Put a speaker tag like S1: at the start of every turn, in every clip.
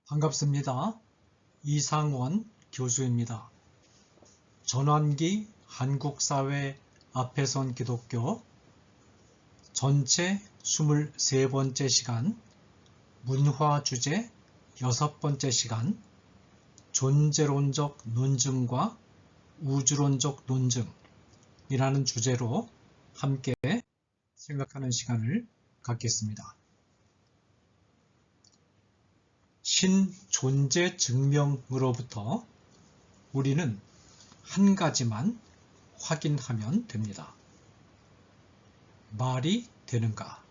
S1: 반갑습니다. 이상원 교수입니다. 전환기 한국사회 앞에 선 기독교 전체 23번째 시간 문화 주제 6번째 시간 존재론적 논증과 우주론적 논증이라는 주제로 함께 생각하는 시간을 갖겠습니다. 신존재 증명으로부터 우리는 한 가지만 확인하면 됩니다. 말이 되는가?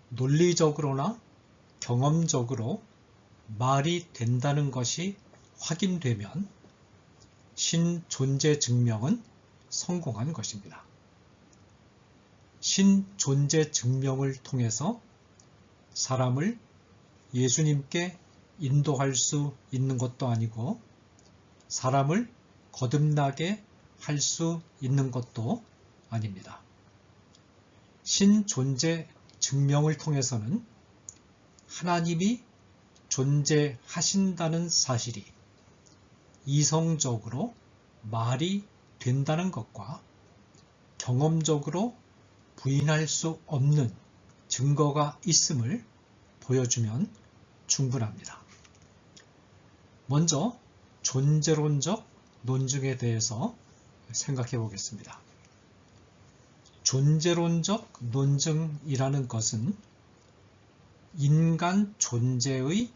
S1: 논리적으로나 경험적으로 말이 된다는 것이 확인되면 신존재 증명은 성공한 것입니다. 신존재 증명을 통해서 사람을 예수님께 인도할 수 있는 것도 아니고 사람을 거듭나게 할 수 있는 것도 아닙니다. 신존재 증명을 통해서는 하나님이 존재하신다는 사실이 이성적으로 말이 된다는 것과 경험적으로 부인할 수 없는 증거가 있음을 보여주면 충분합니다. 먼저 존재론적 논증에 대해서 생각해 보겠습니다. 존재론적 논증이라는 것은 인간 존재의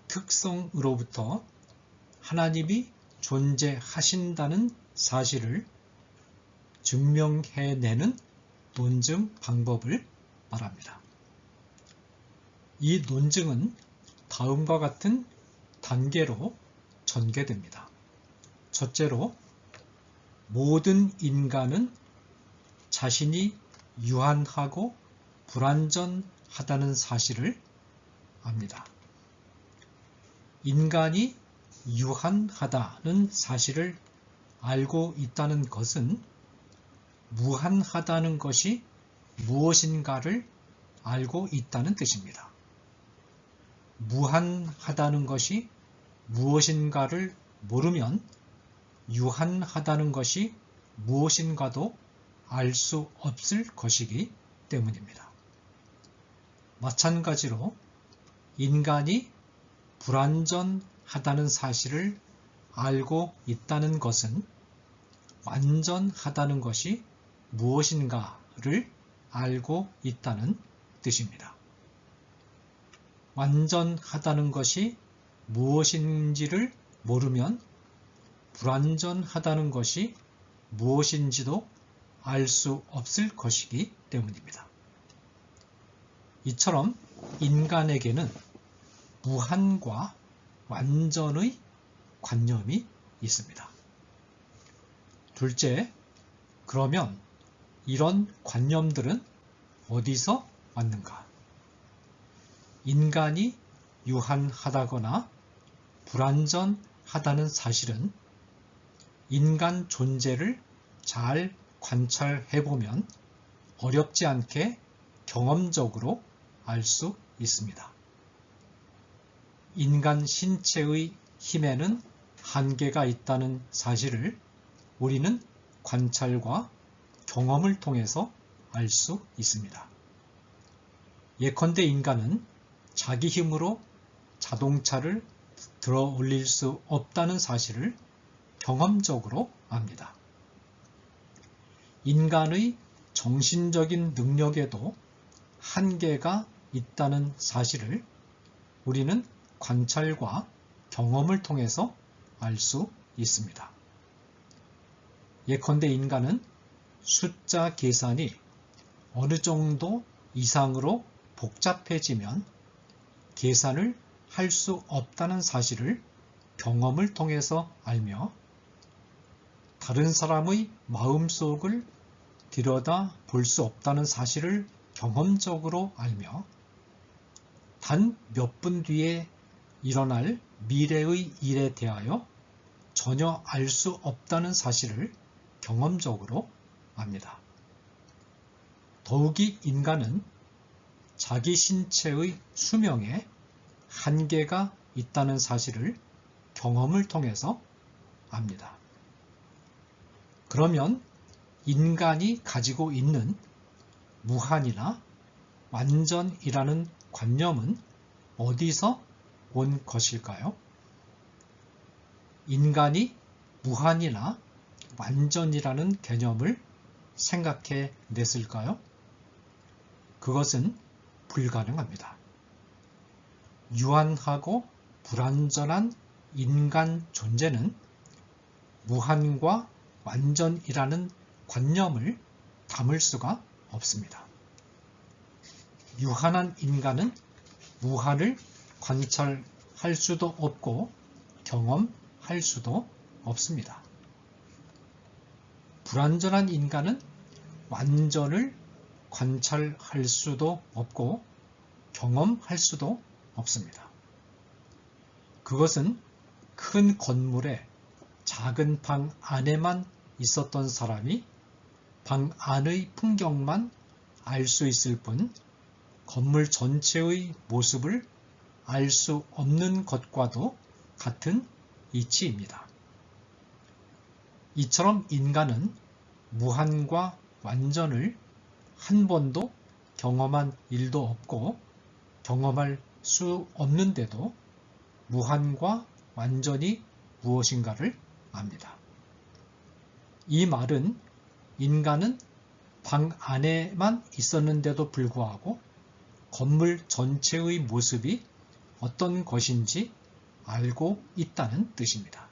S1: 특성으로부터 하나님이 존재하신다는 사실을 증명해내는 논증 방법을 말합니다. 이 논증은 다음과 같은 단계로 전개됩니다. 첫째로, 모든 인간은 자신이 유한하고 불완전하다는 사실을 압니다. 인간이 유한하다는 사실을 알고 있다는 것은 무한하다는 것이 무엇인가를 알고 있다는 뜻입니다. 무한하다는 것이 무엇인가를 모르면 유한하다는 것이 무엇인가도 알 수 없을 것이기 때문입니다. 마찬가지로 인간이 불완전하다는 사실을 알고 있다는 것은 완전하다는 것이 무엇인가를 알고 있다는 뜻입니다. 완전하다는 것이 무엇인지를 모르면 불완전하다는 것이 무엇인지도 알 수 없을 것이기 때문입니다. 이처럼 인간에게는 무한과 완전의 관념이 있습니다. 둘째, 그러면 이런 관념들은 어디서 왔는가? 인간이 유한하다거나 불완전하다는 사실은 인간 존재를 잘 관찰해보면 어렵지 않게 경험적으로 알 수 있습니다. 인간 신체의 힘에는 한계가 있다는 사실을 우리는 관찰과 경험을 통해서 알 수 있습니다. 예컨대 인간은 자기 힘으로 자동차를 들어 올릴 수 없다는 사실을 경험적으로 압니다. 인간의 정신적인 능력에도 한계가 있다는 사실을 우리는 관찰과 경험을 통해서 알 수 있습니다. 예컨대 인간은 숫자 계산이 어느 정도 이상으로 복잡해지면 계산을 할 수 없다는 사실을 경험을 통해서 알며 다른 사람의 마음속을 들여다 볼 수 없다는 사실을 경험적으로 알며 단 몇 분 뒤에 일어날 미래의 일에 대하여 전혀 알 수 없다는 사실을 경험적으로 압니다. 더욱이 인간은 자기 신체의 수명에 한계가 있다는 사실을 경험을 통해서 압니다. 그러면 인간이 가지고 있는 무한이나 완전이라는 관념은 어디서 온 것일까요? 인간이 무한이나 완전이라는 개념을 생각해 냈을까요? 그것은 불가능합니다. 유한하고 불완전한 인간 존재는 무한과 완전이라는 관념을 담을 수가 없습니다. 유한한 인간은 무한을 관찰할 수도 없고 경험할 수도 없습니다. 불완전한 인간은 완전을 관찰할 수도 없고 경험할 수도 없습니다. 그것은 큰 건물의 작은 방 안에만 있었던 사람이 방 안의 풍경만 알 수 있을 뿐 건물 전체의 모습을 알 수 없는 것과도 같은 이치입니다. 이처럼 인간은 무한과 완전을 한 번도 경험한 일도 없고 경험할 수 없는데도 무한과 완전이 무엇인가를 압니다. 이 말은 인간은 방 안에만 있었는데도 불구하고 건물 전체의 모습이 어떤 것인지 알고 있다는 뜻입니다.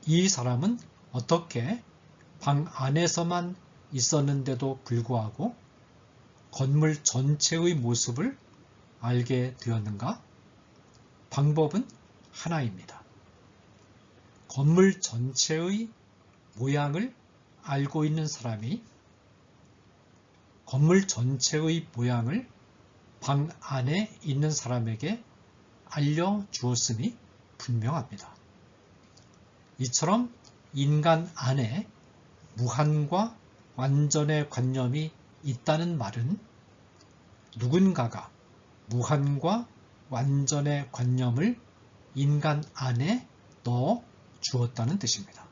S1: 이 사람은 어떻게 방 안에서만 있었는데도 불구하고 건물 전체의 모습을 알게 되었는가? 방법은 하나입니다. 건물 전체의 모양을 알고 있는 사람이 건물 전체의 모양을 방 안에 있는 사람에게 알려주었음이 분명합니다. 이처럼 인간 안에 무한과 완전의 관념이 있다는 말은 누군가가 무한과 완전의 관념을 인간 안에 넣어 주었다는 뜻입니다.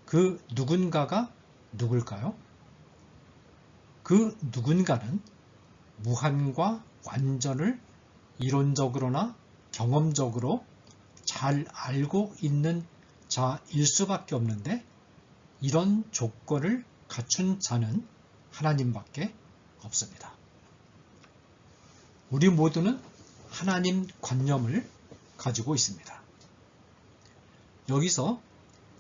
S1: 그 누군가가 누굴까요? 그 누군가는 무한과 완전을 이론적으로나 경험적으로 잘 알고 있는 자일 수밖에 없는데 이런 조건을 갖춘 자는 하나님밖에 없습니다. 우리 모두는 하나님 관념을 가지고 있습니다. 여기서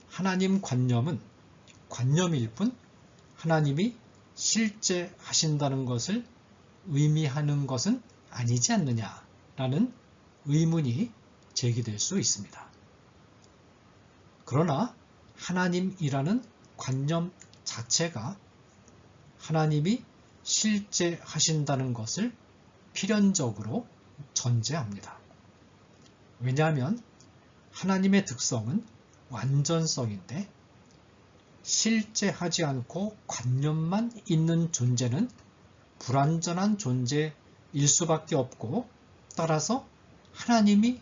S1: 하나님 관념은 관념일 뿐 하나님이 실제 하신다는 것을 의미하는 것은 아니지 않느냐라는 의문이 제기될 수 있습니다. 그러나 하나님이라는 관념 자체가 하나님이 실제 하신다는 것을 필연적으로 전제합니다. 왜냐하면 하나님의 특성은 완전성인데 실제 하지 않고 관념만 있는 존재는 불완전한 존재일 수밖에 없고 따라서 하나님일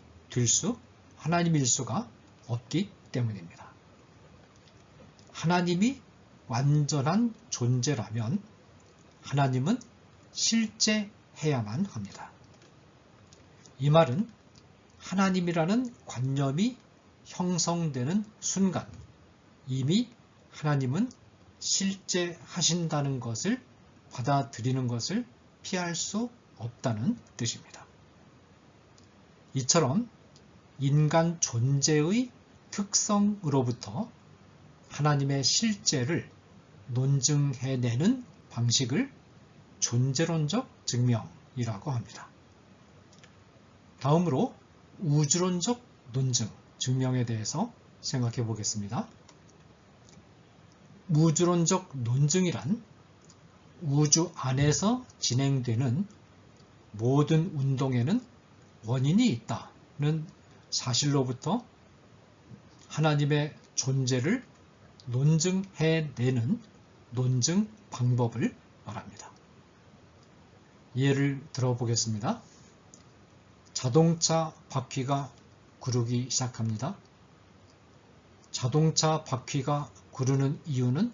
S1: 수가 없기 때문입니다. 하나님이 완전한 존재라면 하나님은 실제해야만 합니다. 이 말은 하나님이라는 관념이 형성되는 순간 이미 하나님은 실제하신다는 것을 받아들이는 것을 피할 수 없다는 뜻입니다. 이처럼 인간 존재의 특성으로부터 하나님의 실제를 논증해내는 방식을 존재론적 증명이라고 합니다. 다음으로 우주론적 논증, 증명에 대해서 생각해 보겠습니다. 우주론적 논증이란 우주 안에서 진행되는 모든 운동에는 원인이 있다는 사실로부터 하나님의 존재를 논증해내는 논증 방법을 말합니다. 예를 들어보겠습니다. 자동차 바퀴가 구르기 시작합니다. 자동차 바퀴가 구르는 이유는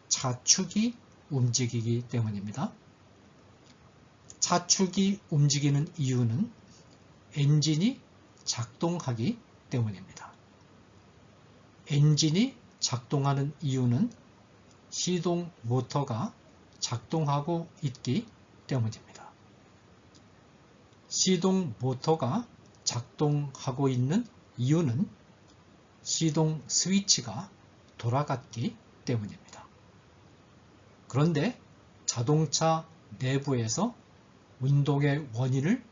S1: 차축이 움직이기 때문입니다. 차축이 움직이는 이유는 엔진이 작동하기 때문입니다. 엔진이 작동하는 이유는 시동 모터가 작동하고 있기 때문입니다. 시동 모터가 작동하고 있는 이유는 시동 스위치가 돌아갔기 때문입니다. 그런데 자동차 내부에서 운동의 원인을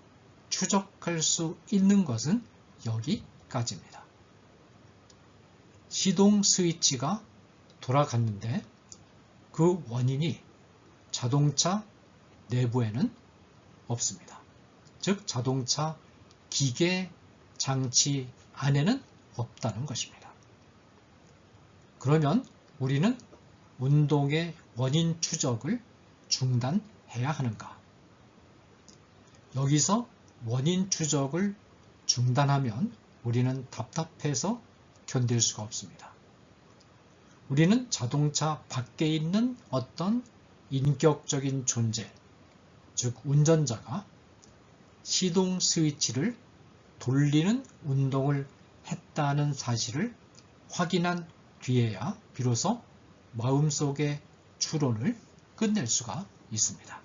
S1: 추적할 수 있는 것은 여기까지입니다. 시동 스위치가 돌아갔는데 그 원인이 자동차 내부에는 없습니다. 즉 자동차 기계 장치 안에는 없다는 것입니다. 그러면 우리는 운동의 원인 추적을 중단해야 하는가? 여기서 원인 추적을 중단하면 우리는 답답해서 견딜 수가 없습니다. 우리는 자동차 밖에 있는 어떤 인격적인 존재, 즉 운전자가 시동 스위치를 돌리는 운동을 했다는 사실을 확인한 뒤에야 비로소 마음속의 추론을 끝낼 수가 있습니다.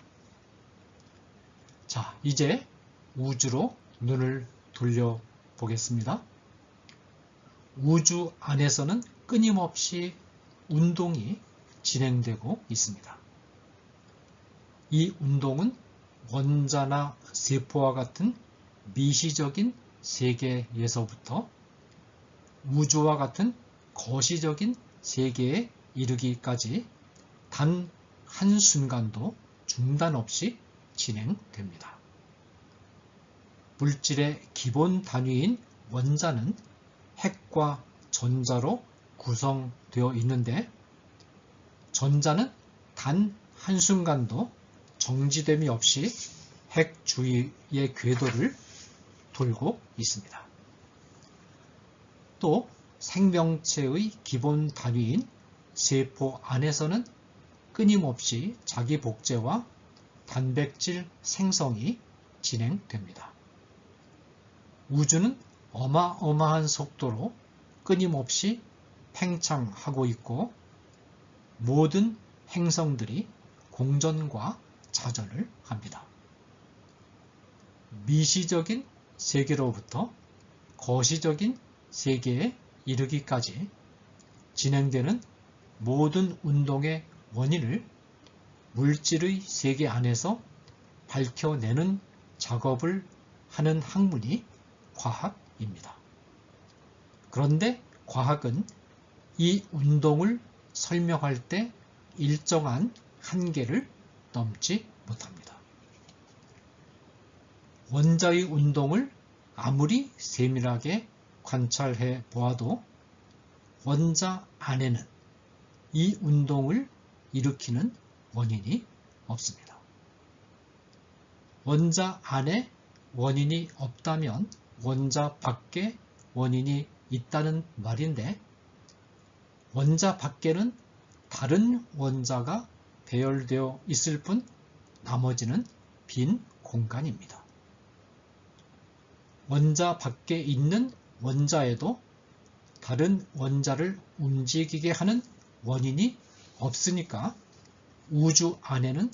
S1: 자, 이제 우주로 눈을 돌려보겠습니다. 우주 안에서는 끊임없이 운동이 진행되고 있습니다. 이 운동은 원자나 세포와 같은 미시적인 세계에서부터 우주와 같은 거시적인 세계에 이르기까지 단 한순간도 중단 없이 진행됩니다. 물질의 기본 단위인 원자는 핵과 전자로 구성되어 있는데 전자는 단 한순간도 정지됨이 없이 핵 주위의 궤도를 돌고 있습니다. 또 생명체의 기본 단위인 세포 안에서는 끊임없이 자기 복제와 단백질 생성이 진행됩니다. 우주는 어마어마한 속도로 끊임없이 팽창하고 있고 모든 행성들이 공전과 자전을 합니다. 미시적인 세계로부터 거시적인 세계에 이르기까지 진행되는 모든 운동의 원인을 물질의 세계 안에서 밝혀내는 작업을 하는 학문이 과학입니다. 그런데 과학은 이 운동을 설명할 때 일정한 한계를 넘지 못합니다. 원자의 운동을 아무리 세밀하게 관찰해 보아도 원자 안에는 이 운동을 일으키는 원인이 없습니다. 원자 안에 원인이 없다면 원자 밖에 원인이 있다는 말인데 원자 밖에는 다른 원자가 배열되어 있을 뿐 나머지는 빈 공간입니다. 원자 밖에 있는 원자에도 다른 원자를 움직이게 하는 원인이 없으니까 우주 안에는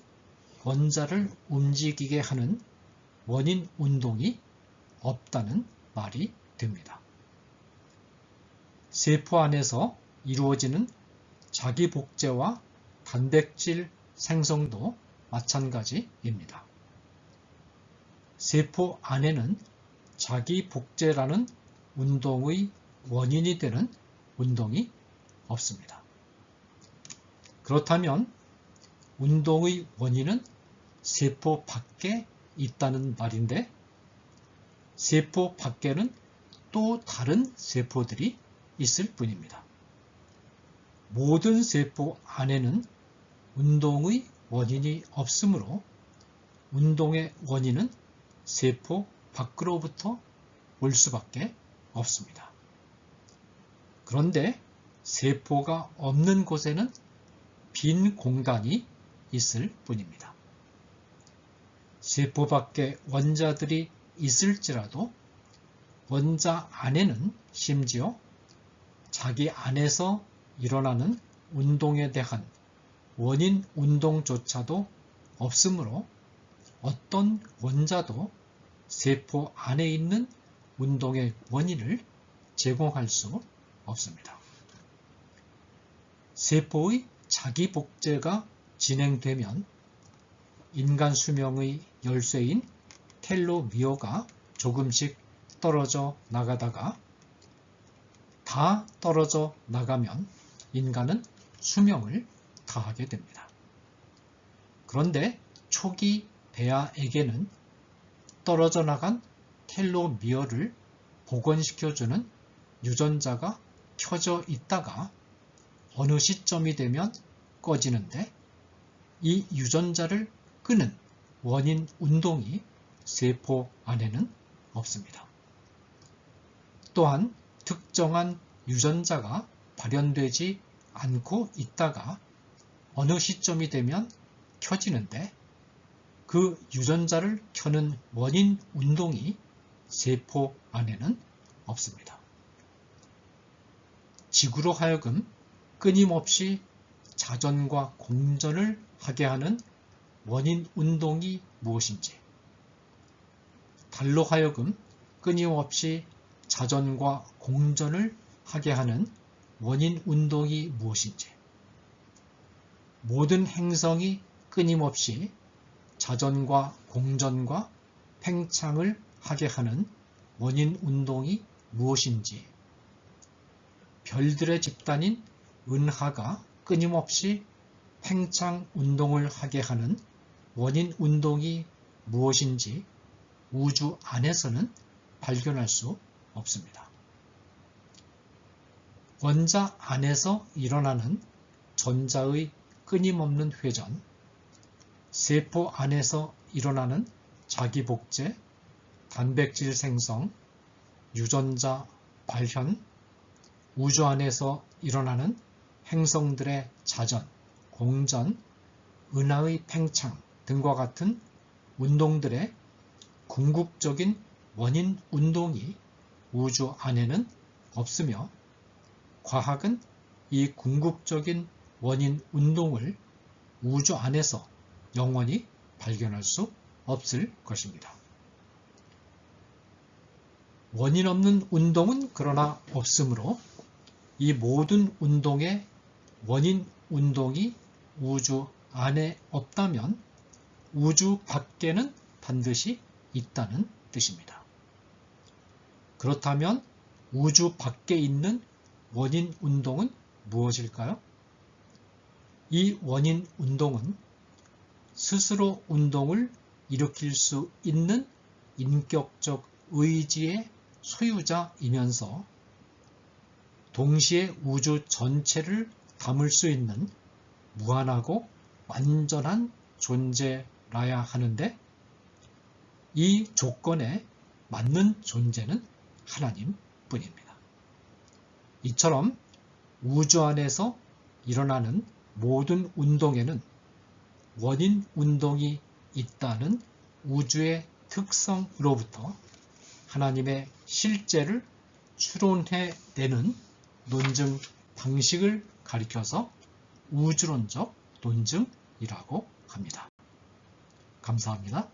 S1: 원자를 움직이게 하는 원인 운동이 없다는 말이 됩니다. 세포 안에서 이루어지는 자기 복제와 단백질 생성도 마찬가지입니다. 세포 안에는 자기 복제라는 운동의 원인이 되는 운동이 없습니다. 그렇다면 운동의 원인은 세포 밖에 있다는 말인데 세포 밖에는 또 다른 세포들이 있을 뿐입니다. 모든 세포 안에는 운동의 원인이 없으므로 운동의 원인은 세포 밖으로부터 올 수밖에 없습니다. 그런데 세포가 없는 곳에는 빈 공간이 있을 뿐입니다. 세포 밖에 원자들이 있을지라도 원자 안에는 심지어 자기 안에서 일어나는 운동에 대한 원인 운동조차도 없으므로 어떤 원자도 세포 안에 있는 운동의 원인을 제공할 수 없습니다. 세포의 자기 복제가 진행되면 인간 수명의 열쇠인 텔로미어가 조금씩 떨어져 나가다가 다 떨어져 나가면 인간은 수명을 다하게 됩니다. 그런데 초기 배아에게는 떨어져 나간 텔로미어를 복원시켜주는 유전자가 켜져 있다가 어느 시점이 되면 꺼지는데 이 유전자를 끄는 원인 운동이 세포 안에는 없습니다. 또한 특정한 유전자가 발현되지 않고 있다가 어느 시점이 되면 켜지는데 그 유전자를 켜는 원인 운동이 세포 안에는 없습니다. 지구로 하여금 끊임없이 자전과 공전을 하게 하는 원인 운동이 무엇인지, 달로 하여금 끊임없이 자전과 공전을 하게 하는 원인 운동이 무엇인지, 모든 행성이 끊임없이 자전과 공전과 팽창을 하게 하는 원인 운동이 무엇인지, 별들의 집단인 은하가 끊임없이 팽창 운동을 하게 하는 원인 운동이 무엇인지 우주 안에서는 발견할 수 없습니다. 원자 안에서 일어나는 전자의 끊임없는 회전, 세포 안에서 일어나는 자기복제, 단백질 생성, 유전자 발현, 우주 안에서 일어나는 행성들의 자전, 공전, 은하의 팽창 등과 같은 운동들의 궁극적인 원인 운동이 우주 안에는 없으며 과학은 이 궁극적인 원인 운동을 우주 안에서 영원히 발견할 수 없을 것입니다. 원인 없는 운동은 그러나 없으므로 이 모든 운동의 원인 운동이 우주 안에 없다면 우주 밖에는 반드시 있다는 뜻입니다. 그렇다면 우주 밖에 있는 원인 운동은 무엇일까요? 이 원인 운동은 스스로 운동을 일으킬 수 있는 인격적 의지의 소유자이면서 동시에 우주 전체를 담을 수 있는 무한하고 완전한 존재라야 하는데 이 조건에 맞는 존재는 하나님뿐입니다. 이처럼 우주 안에서 일어나는 모든 운동에는 원인 운동이 있다는 우주의 특성으로부터 하나님의 실제를 추론해내는 논증 방식을 가리켜서 우주론적 논증이라고 합니다. 감사합니다.